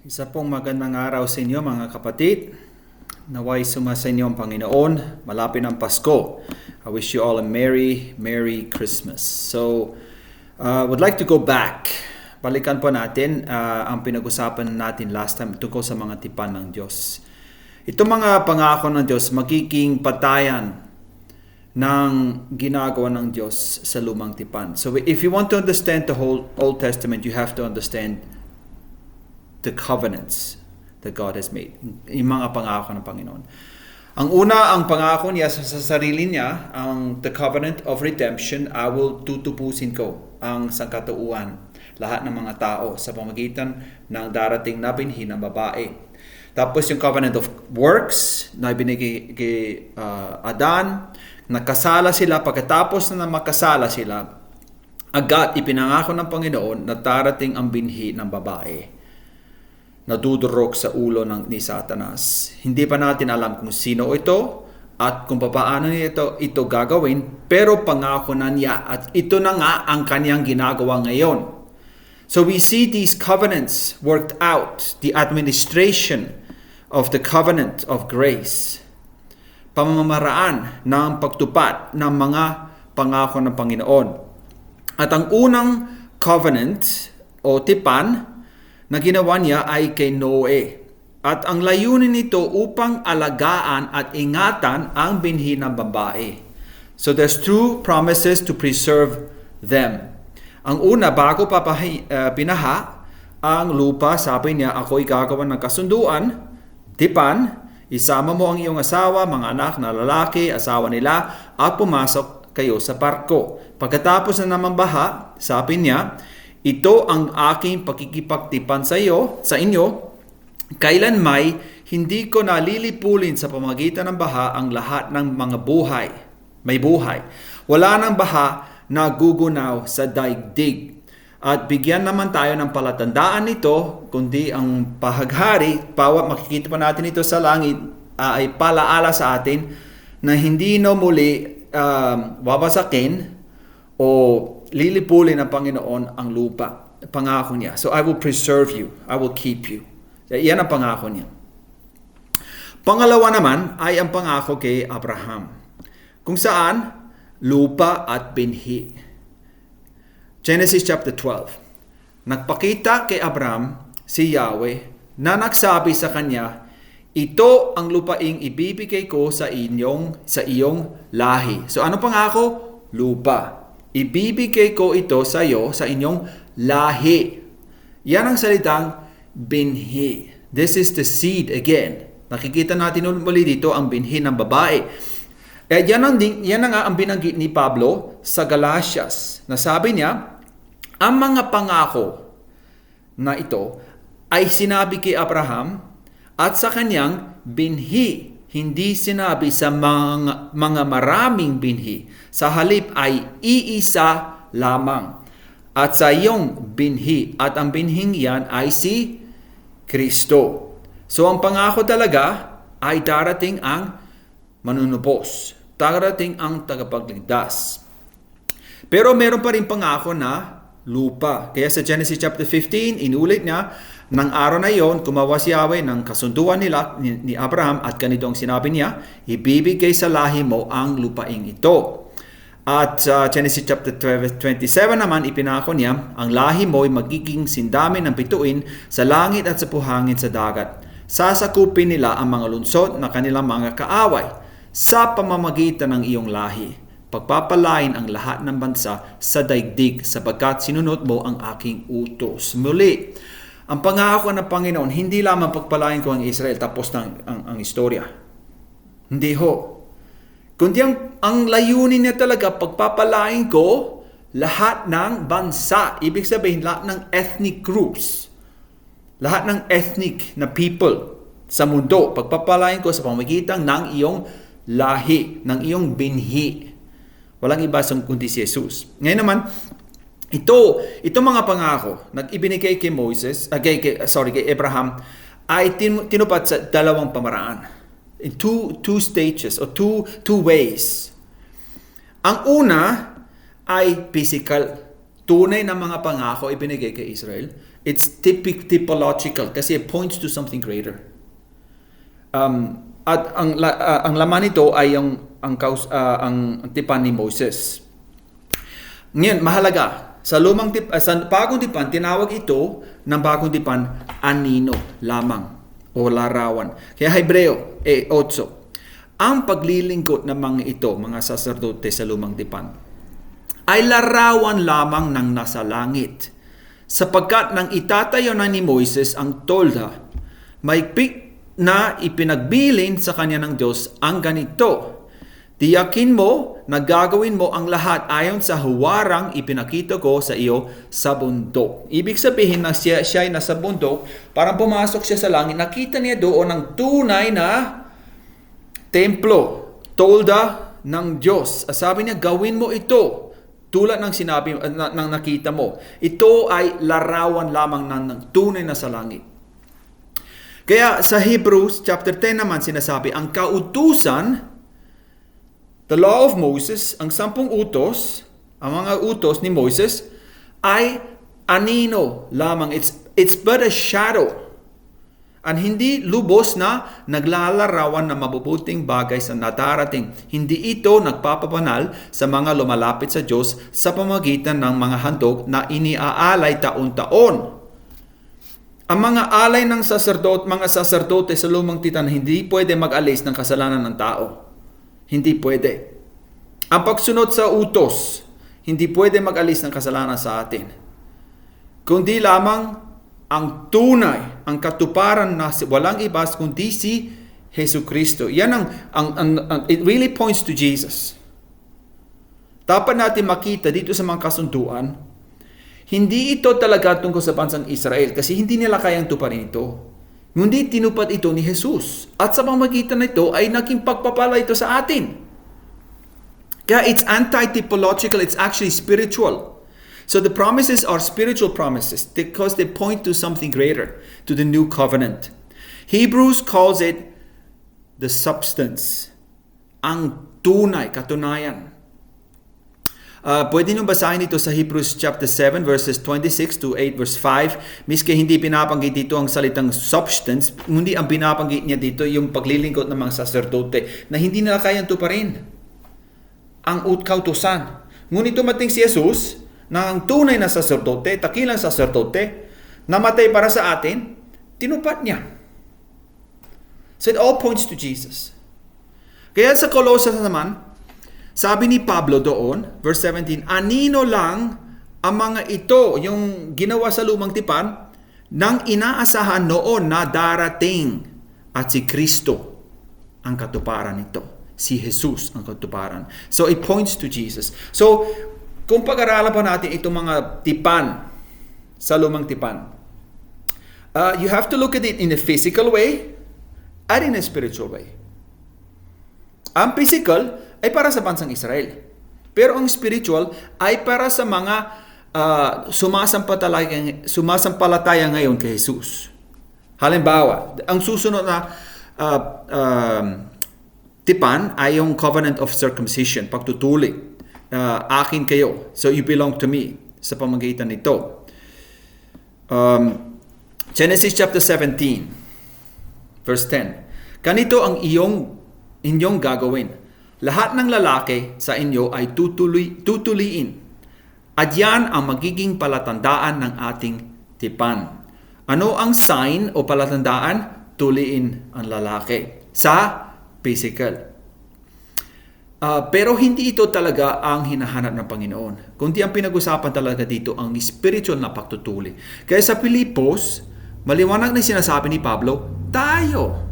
Isa pong magandang araw sa inyo mga kapatid. Naway sumasa inyo ang Panginoon. Malapit ang Pasko. I wish you all a Merry Christmas. So, would like to go back. Balikan po natin ang pinag-usapan natin last time tungkol sa mga tipan ng Diyos. Itong mga pangako ng Diyos magiging patayan ng ginagawa ng Diyos sa lumang tipan. So, if you want to understand the whole Old Testament, you have to understand the covenants that God has made. Yung mga pangako ng Panginoon. Ang una, ang pangako niya sa sarili niya, the covenant of redemption, I will tutupusin ko ang sangkatauhan, lahat ng mga tao sa pamamagitan ng darating na binhi ng babae. Tapos yung covenant of works na binigay kay Adan, nakasala sila, pagkatapos na makasala sila, agad ipinangako ng Panginoon na darating ang binhi ng babae. Nadudurog sa ulo ni Satanas. Hindi pa natin alam kung sino ito at kung paano niya ito gagawin, pero pangako na niya at ito na nga ang kanyang ginagawa ngayon. So we see these covenants worked out, the administration of the covenant of grace, pamamaraan ng pagtupad ng mga pangako ng Panginoon. At ang unang covenant o tipan na ginawa niya ay kay Noe. At ang layunin nito upang alagaan at ingatan ang binhi ng babae. So there's two promises to preserve them. Ang una, bago pa pinaha ang lupa, sabi niya, ako'y gagawa ng kasunduan, tipan, isama mo ang iyong asawa, mga anak na lalaki, asawa nila, at pumasok kayo sa barko. Pagkatapos na naman baha, sabi niya, ito ang aking pakikipagtipan sa inyo, kailan hindi ko nalilipulin sa pamamagitan ng baha ang lahat ng mga may buhay. Wala nang baha na gugunaw sa daigdig. At bigyan naman tayo ng palatandaan nito, kundi ang pahaghari, makikita pa natin ito sa langit, ay palaala sa atin na hindi na muli wawasakin o lilipulin ng Panginoon ang lupa. Pangako niya. So I will preserve you. I will keep you. Yan ang pangako niya. Pangalawa naman ay ang pangako kay Abraham. Kung saan, lupa at binhi. Genesis chapter 12. Nagpakita kay Abraham si Yahweh na nagsabi sa kanya, ito ang lupaing ibibigay ko sa iyong lahi. So ano pangako? Lupa. Ibibigay ko ito sa iyo, sa inyong lahi. Yan ang salitang binhi. This is the seed again. Nakikita natin muli dito ang binhi ng babae. Yan nga ang binanggit ni Pablo sa Galatias. Nasabi niya, ang mga pangako na ito ay sinabi kay Abraham at sa kanyang binhi. Hindi sinabi sa mga maraming binhi. Sa halip ay iisa lamang. At sa iyong binhi. At ang binhing yan ay si Kristo. So ang pangako talaga ay darating ang manunubos. Darating ang tagapagligtas. Pero meron pa rin pangako na lupa. Kaya sa Genesis chapter 15, inulit niya, ng araw na iyon, kumawa si Yahweh ng kasunduan ni Abraham at ganito ang sinabi niya, ibibigay sa lahi mo ang lupaing ito. At sa Genesis chapter 27 naman, ipinako niya, ang lahi mo ay magiging sindamin ng bituin sa langit at sa buhangin sa dagat. Sasakupin nila ang mga lunsod na kanilang mga kaaway sa pamamagitan ng iyong lahi. Pagpapalain ang lahat ng bansa sa daigdig sapagkat sinunod mo ang aking utos. Muli, ang pangako ng Panginoon, hindi lamang pagpalain ko ang Israel tapos ang istorya. Hindi ho. Kundi ang layunin niya talaga, pagpapalain ko lahat ng bansa. Ibig sabihin, lahat ng ethnic groups. Lahat ng ethnic na people sa mundo. Pagpapalain ko sa pamamagitan ng iyong lahi, ng iyong binhi. Walang iba kundi si Jesus. Ngayon naman, ito mga pangako na ibinigay kay kay Abraham ay tinupad sa dalawang pamaraan. In two stages or two ways. Ang una ay physical. Tunay na mga pangako ibinigay kay Israel. It's typological kasi it points to something greater. At ang laman nito ay ang tipan ni Moses. Ngayon, mahalaga. Sa bagong tipan, tinawag ito ng bagong tipan anino lamang o larawan. Kaya Hebreo 8. Ang paglilingkod ng mga ito, mga saserdote sa lumang tipan, ay larawan lamang ng nasa langit. Sapagkat nang itatayo na ni Moises ang tolda, maigpit na ipinagbilin sa kanya ng Diyos ang ganito: tiyakin mo na gagawin mo ang lahat ayon sa huwarang ipinakita ko sa iyo sa bundok. Ibig sabihin na siya ay nasa bundok, parang pumasok siya sa langit, nakita niya doon ang tunay na templo, tolda ng Diyos. Sabi niya, gawin mo ito tulad ng sinabi ng nakita mo. Ito ay larawan lamang ng tunay na sa langit. Kaya sa Hebrews chapter 10 naman sinasabi, ang kautusan, the law of Moses, ang 10 utos, ang mga utos ni Moses, ay anino lamang. It's but a shadow. Ang hindi lubos na naglalarawan ng mabubuting bagay sa natarating. Hindi ito nagpapabanal sa mga lumalapit sa Diyos sa pamamagitan ng mga handog na iniaalay taon-taon. Ang mga alay ng mga saserdote sa lumang tipan hindi pwede mag-alis ng kasalanan ng tao. Hindi pwede. Ang pagsunod sa utos, hindi pwede mag-alis ng kasalanan sa atin. Kundi lamang ang tunay, ang katuparan na walang iba kundi si Jesucristo. Yan it really points to Jesus. Dapat natin makita dito sa mga kasunduan, hindi ito talaga tungkol sa bansang Israel kasi hindi nila kayang tuparin ito. Ngunit tinupad ito ni Jesus. At sa pamamagitan nito ay naging pagpapala ito sa atin. Kaya it's anti-typological, it's actually spiritual. So the promises are spiritual promises because they point to something greater, to the new covenant. Hebrews calls it the substance, ang tunay, katunayan. Pwede nyo basahin ito sa Hebrews chapter 7 verses 26 to 8 verse 5. Miski hindi pinapanggit dito ang salitang substance, hindi ang pinapanggit niya dito yung paglilingkod ng mga saserdote na hindi nila kayang tuparin ang kautusan. Ngunit dumating si Jesus na ang tunay na saserdote, takilang saserdote, namatay para sa atin, tinupad niya. So it all points to Jesus. Kaya sa Colossus naman, sabi ni Pablo doon, verse 17, anino lang ang mga ito, yung ginawa sa lumang tipan, nang inaasahan noon na darating at si Kristo ang katuparan nito. Si Jesus ang katuparan. So it points to Jesus. So kung pag-aralan pa natin itong mga tipan sa lumang tipan, you have to look at it in a physical way and in a spiritual way. Ang physical ay para sa bansang Israel. Pero ang spiritual ay para sa mga sumasampalataya ngayon kay Jesus. Halimbawa, ang susunod na tipan ay yung covenant of circumcision, pagtutuli. Akin kayo, so you belong to me, sa pamamagitan nito. Genesis chapter 17, verse 10. Ganito ang inyong gagawin. Lahat ng lalaki sa inyo ay tutuliin. At yan ang magiging palatandaan ng ating tipan. Ano ang sign o palatandaan? Tuliin ang lalaki sa physical. Pero hindi ito talaga ang hinahanap ng Panginoon. Kundi ang pinag-usapan talaga dito ang spiritual na pagtutuli. Kaya sa Pilipos, maliwanag na sinasabi ni Pablo, tayo.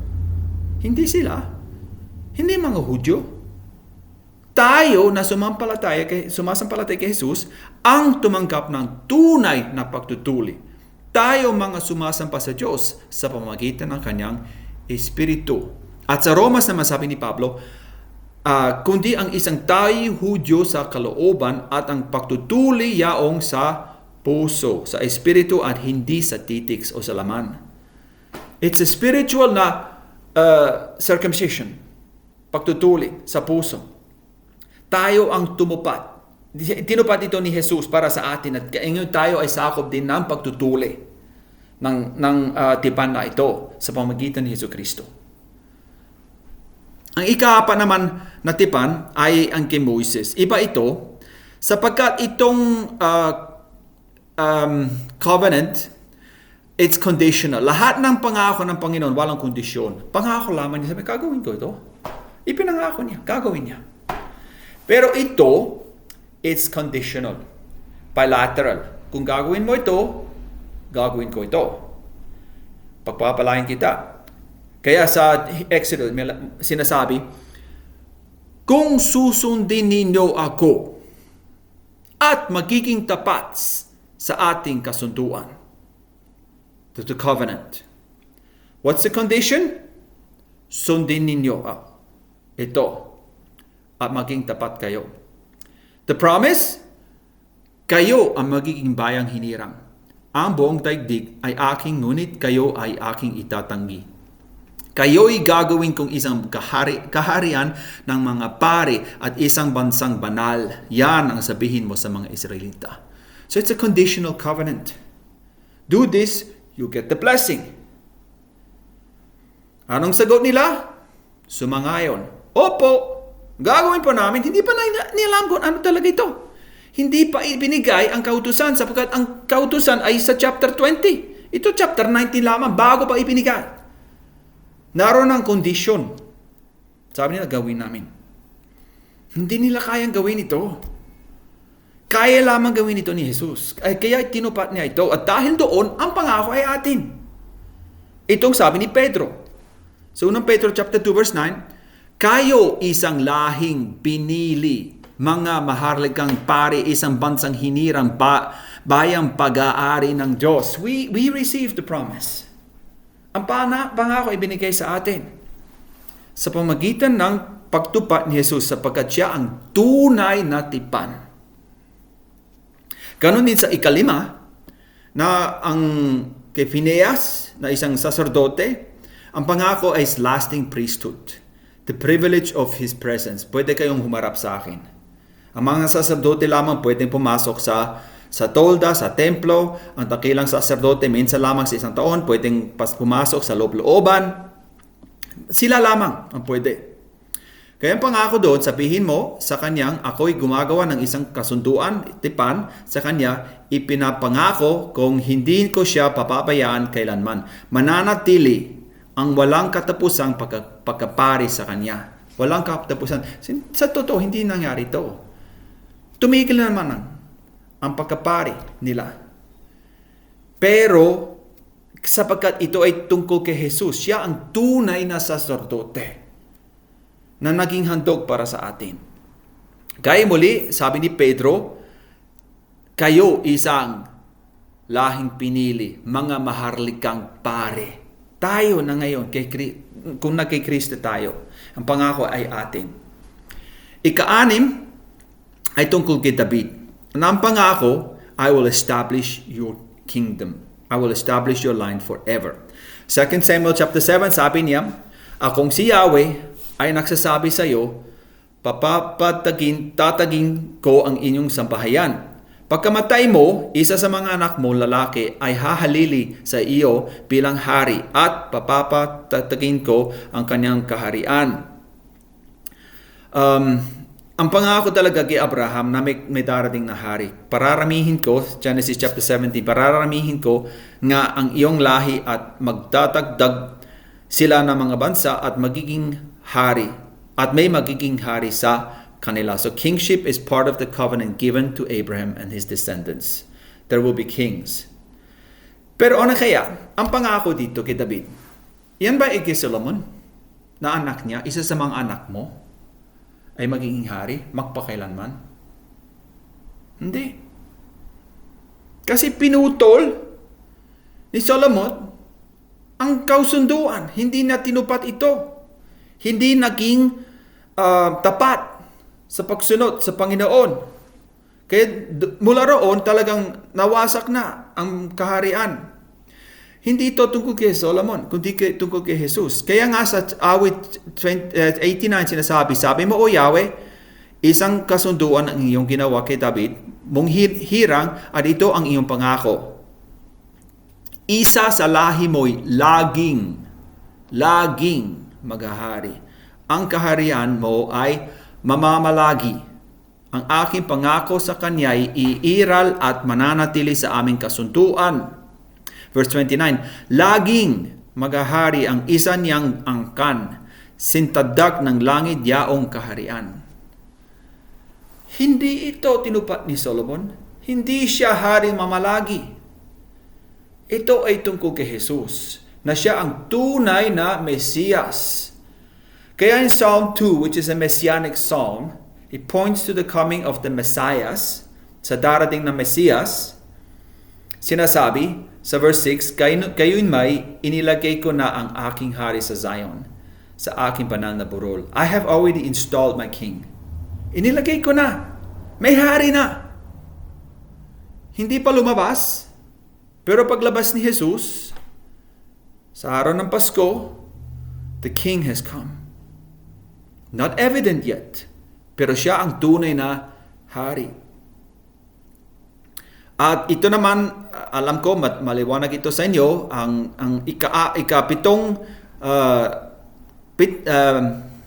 Hindi sila. Hindi mga Hudyo. Tayo na sumasampalataya kay Jesus ang tumanggap ng tunay na pagtutuli. Tayo mga sumasampa sa Diyos sa pamamagitan ng kanyang Espiritu. At sa Romas naman sabi ni Pablo, kundi ang isang tayo Hudyo sa kalooban at ang pagtutuli yaong sa puso, sa Espiritu at hindi sa titiks o sa laman. It's a spiritual na circumcision, pagtutuli sa puso. Tayo ang tinupad ito ni Jesus para sa atin at ngayon tayo ay sakop din ng pagtutuli. tipan na ito sa pamamagitan ni Jesucristo. Ang ika-4 naman na tipan ay ang kay Moses. Iba ito sapagkat itong covenant, it's conditional. Lahat ng pangako ng Panginoon, walang kondisyon. Pangako lamang niya, sabi, gagawin ko ito. Ipinangako niya, gagawin niya. Pero ito, it's conditional. Bilateral. Kung gagawin mo ito, gagawin ko ito. Pagpapalain kita. Kaya sa Exodus, sinasabi, kung susundin ninyo ako at magiging tapat sa ating kasunduan. To the covenant. What's the condition? Sundin ninyo ito at maging tapat kayo. The promise? Kayo ang magiging bayang hinirang. Ang buong daigdig ay aking, ngunit kayo ay aking itatanggi. Kayo'y gagawin kong isang kaharian ng mga pari at isang bansang banal. Yan ang sabihin mo sa mga Israelita. So it's a conditional covenant. Do this, you get the blessing. Anong sagot nila? Sumangayon. Opo, gagawin pa namin. Hindi pa nialam kung ano talaga ito. Hindi pa ibinigay ang kautusan sapagkat ang kautusan ay sa chapter 20. Ito chapter 19 lamang bago pa ibinigay. Naroon ang kondisyon. Sabi nila, gawin namin. Hindi nila kayang gawin ito. Kaya lamang gawin ito ni Jesus. Kaya tinupat niya ito. At dahil doon, ang pangako ay atin. Itong sabi ni Pedro. Sa 1 Pedro chapter 2 verse 9, kayo isang lahing pinili, mga maharlikang pari, isang bansang hinirang bayang pag-aari ng Diyos. We received the promise. Ang pangako ay binigay sa atin. Sa pamagitan ng pagtupat ni Jesus sapagkat siya ang tunay na tipan. Ganon din sa 5 na ang kay Phineas na isang sacerdote, ang pangako ay lasting priesthood. The privilege of His presence. Pwede kayong humarap sa akin. Ang mga sacerdote lamang pwedeng pumasok sa tolda, sa templo. Ang dakilang sacerdote minsan lamang sa isang taon pwedeng pumasok sa loob-looban. Sila lamang ang pwede. Kaya ang pangako doon, sabihin mo sa kanyang, ako'y gumagawa ng isang kasunduan, tipan, sa kanya, ipinapangako kung hindi ko siya papabayaan kailanman. Mananatili ang walang katapusang pagkapari sa kanya. Walang katapusan. Sa totoo, hindi nangyari ito. Tumigil naman ang pagkapari nila. Pero, sapagkat ito ay tungkol kay Jesus, siya ang tunay na sacerdote na naging handog para sa atin. Kaya muli, sabi ni Pedro, kayo isang lahing pinili, mga maharlikang pare. Tayo na ngayon, kung kay Kristo tayo, ang pangako ay atin. 6 ay tungkol kay David. Ang pangako, I will establish your kingdom. I will establish your line forever. 2 Samuel chapter 7, sabi niya, akong si Yahweh ay nagsasabi sa iyo, tatagin ko ang inyong sampahayan. Pagkamatay mo, isa sa mga anak mo lalaki ay hahalili sa iyo bilang hari at papatatagin ko ang kanyang kaharian. Ang pangako talaga kay Abraham na may darating na hari. Pararamihin ko, Genesis chapter 17, pararamihin ko nga ang iyong lahi at magtatagdag sila ng mga bansa at magiging hari. At may magiging hari sa kanila. So kingship is part of the covenant given to Abraham and his descendants. There will be kings. Pero ano kaya? Ang pangako dito kay David. Yan ba kay Solomon? Na anak niya, isa sa mga anak mo, ay magiging hari, magpakailanman? Hindi. Kasi pinutol ni Solomon ang kausunduan. Hindi na tinupat ito. Hindi naging tapat sa pagsunod sa Panginoon. Kaya mula roon talagang nawasak na ang kaharian. Hindi ito tungkol kay Solomon, kundi tungkol kay Jesus. Kaya nga sa awit 89 sinasabi, sabi mo, O Yahweh, isang kasunduan ang iyong ginawa kay David, mong hirang at ito ang iyong pangako. Isa sa lahi mo'y laging maghahari. Ang kaharian mo ay mamamalagi. Ang aking pangako sa kanya'y iiral at mananatili sa aming kasunduan. Verse 29, laging maghahari ang isa niyang angkan, sintadak ng langit yaong kaharian. Hindi ito tinupad ni Solomon. Hindi siya haring mamalagi. Ito ay tungkol kay Jesus, na siya ang tunay na Mesiyas. Kaya in Psalm 2, which is a messianic psalm, it points to the coming of the Messiah, sa darating na Mesiyas. Sinasabi sa verse 6, Gayon may inilagay ko na ang aking hari sa Zion, sa aking banal na burol. I have already installed my king. Inilagay ko na. May hari na. Hindi pa lumabas. Pero paglabas ni Jesus, sa araw ng Pasko, the king has come. Not evident yet, pero siya ang tunay na hari. At ito naman, alam ko, maliwanag ito sa inyo, ang ikapitong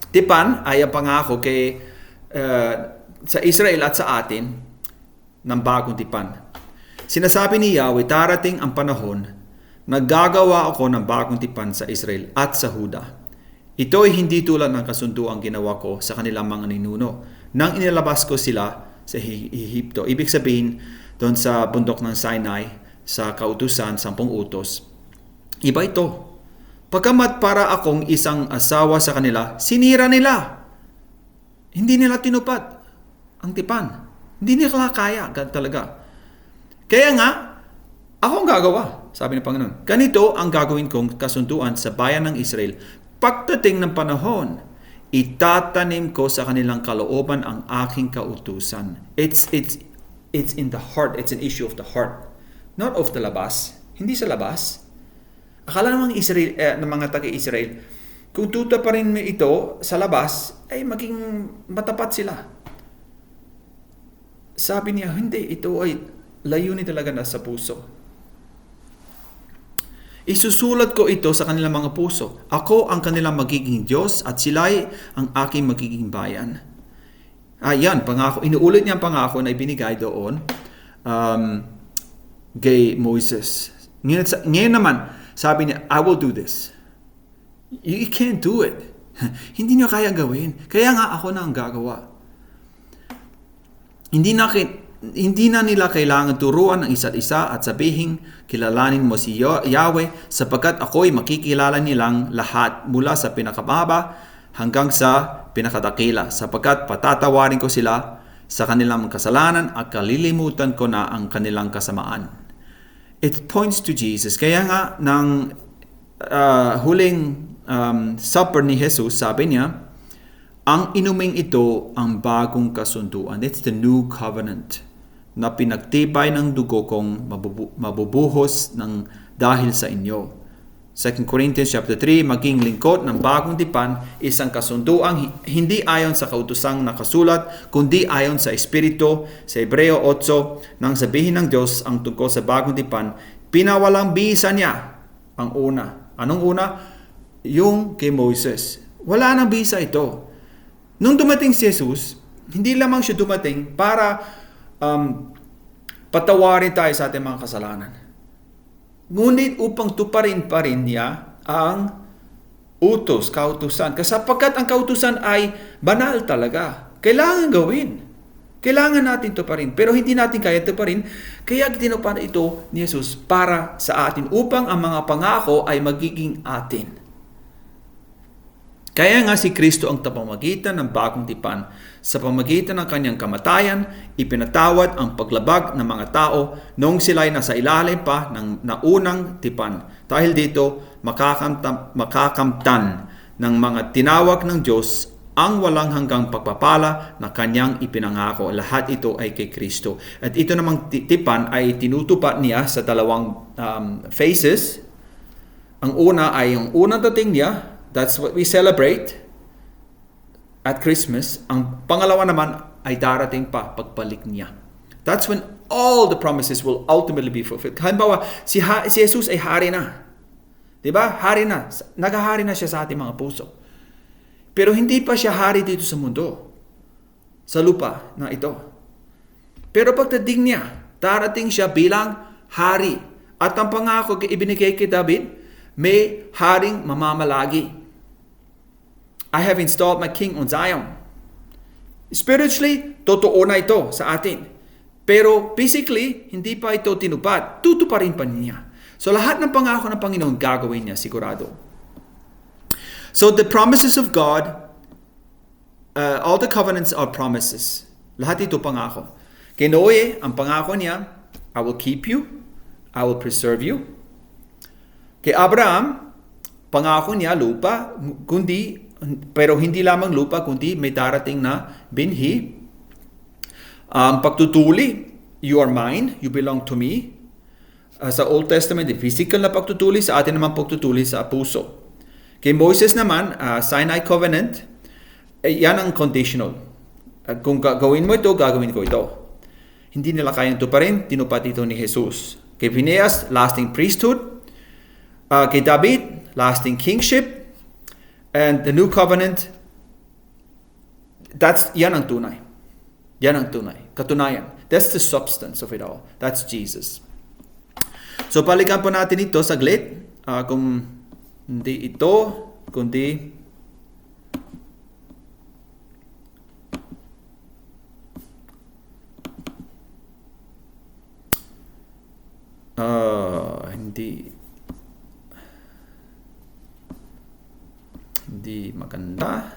tipan ay ang pangako sa Israel at sa atin ng bagong tipan. Sinasabi ni Yahweh, darating ang panahon na gagawa ako ng bagong tipan sa Israel at sa Huda. Ito ay hindi tulad ng kasunduang ginawa ko sa kanilang mga ninuno nang inilabas ko sila sa Ehipto. Ibig sabihin, doon sa bundok ng Sinai, sa kautusan, 10 utos. Iba ito. Pagkamat para akong isang asawa sa kanila, sinira nila. Hindi nila tinupad ang tipan. Hindi nila kaya talaga. Kaya nga, ako ang gagawa, sabi ng Panginoon. Ganito ang gagawin kong kasunduan sa bayan ng Israel. Pagdating ng panahon, itatanim ko sa kanilang kalooban ang aking kautusan. It's in the heart. It's an issue of the heart. Not of the labas. Hindi sa labas. Akala ng mga taga-Israel, kung tuta pa rin ito sa labas, ay maging matapat sila. Sabi niya, hindi, ito ay layunin talaga na sa puso. Isusulat ko ito sa kanilang mga puso. Ako ang kanilang magiging Diyos at sila'y ang aking magiging bayan. Ayan, pangako. Inuulit niya ang pangako na ibinigay doon kay Moses. Ngayon naman, sabi niya, I will do this. You can't do it. Hindi niyo kaya gawin. Kaya nga ako na ang gagawa. Hindi na nila kailangan turuan ng isa't isa at sabihin, kilalanin mo si Yahweh sapagkat ako'y makikilala nilang lahat mula sa pinakababa hanggang sa pinakadakila sapagkat patatawarin ko sila sa kanilang kasalanan at kalilimutan ko na ang kanilang kasamaan. It points to Jesus. Kaya nga ng huling supper ni Jesus, sabi niya, ang inuming ito ang bagong kasunduan. It's the new covenant na pinagtibay ng dugo kong mabubuhos ng dahil sa inyo. 2 Corinthians chapter 3, maging lingkod ng bagong tipan, isang kasunduang hindi ayon sa kautusang nakasulat, kundi ayon sa Espiritu. Sa Hebreo 8, nang sabihin ng Diyos ang tungkol sa bagong tipan, pinawalang bisa niya ang una. Anong una? Yung kay Moses. Wala nang bisa ito. Nung dumating si Jesus, hindi lamang siya dumating para patawarin tayo sa ating mga kasalanan. Ngunit upang tuparin pa rin niya ang kautusan. Sapagkat ang kautusan ay banal talaga. Kailangan gawin. Kailangan natin tuparin. Pero hindi natin kaya tuparin. Kaya tinupad ito ni Jesus para sa atin upang ang mga pangako ay magiging atin. Kaya nga si Kristo ang tapamagitan ng bagong tipan. Sa pamagitan ng kanyang kamatayan, ipinatawad ang paglabag ng mga tao noong sila'y nasa ilalim pa ng naunang tipan. Dahil dito, makakamtan ng mga tinawag ng Diyos ang walang hanggang pagpapala na kanyang ipinangako. Lahat ito ay kay Kristo. At ito namang tipan ay tinutupad niya sa dalawang phases. Ang una ay yung unang dating niya. That's what we celebrate at Christmas. Ang pangalawa naman ay darating pa pagbalik niya. That's when all the promises will ultimately be fulfilled. Halimbawa, si Jesus ay hari na. Diba? Hari na. Nagahari na siya sa ating mga puso. Pero hindi pa siya hari dito sa mundo. Sa lupa na ito. Pero pagdating niya, darating siya bilang hari. At ang pangako ibinigay kay David, may haring mamamalagi. I have installed my king on Zion. Spiritually, totoo na ito sa atin. Pero physically, hindi pa ito tinupad. Tutuparin pa niya. So lahat ng pangako ng Panginoon gagawin niya, sigurado. So the promises of God, all the covenants are promises. Lahat ito pangako. Kay Noe, ang pangako niya, I will keep you, I will preserve you. Kay Abraham, pangako niya lupa, pero hindi lamang lupa, kundi may darating na binhi. Ang pagtutuli, you are mine, you belong to me. Sa Old Testament, physical na pagtutuli, sa atin naman pagtutuli sa puso. Kay Moses naman, Sinai Covenant, yan ang conditional. Kung gagawin mo ito, gagawin ko ito. Hindi nila kayang tuparin, tinupad ito ni Jesus. Kay Phineas, lasting priesthood. Kay David, lasting kingship. And the new covenant, yan ang tunay. Yan ang tunay. Katunayan. That's the substance of it all. That's Jesus. So, balikan po natin ito saglit. Kung hindi ito, kundi hindi maganda.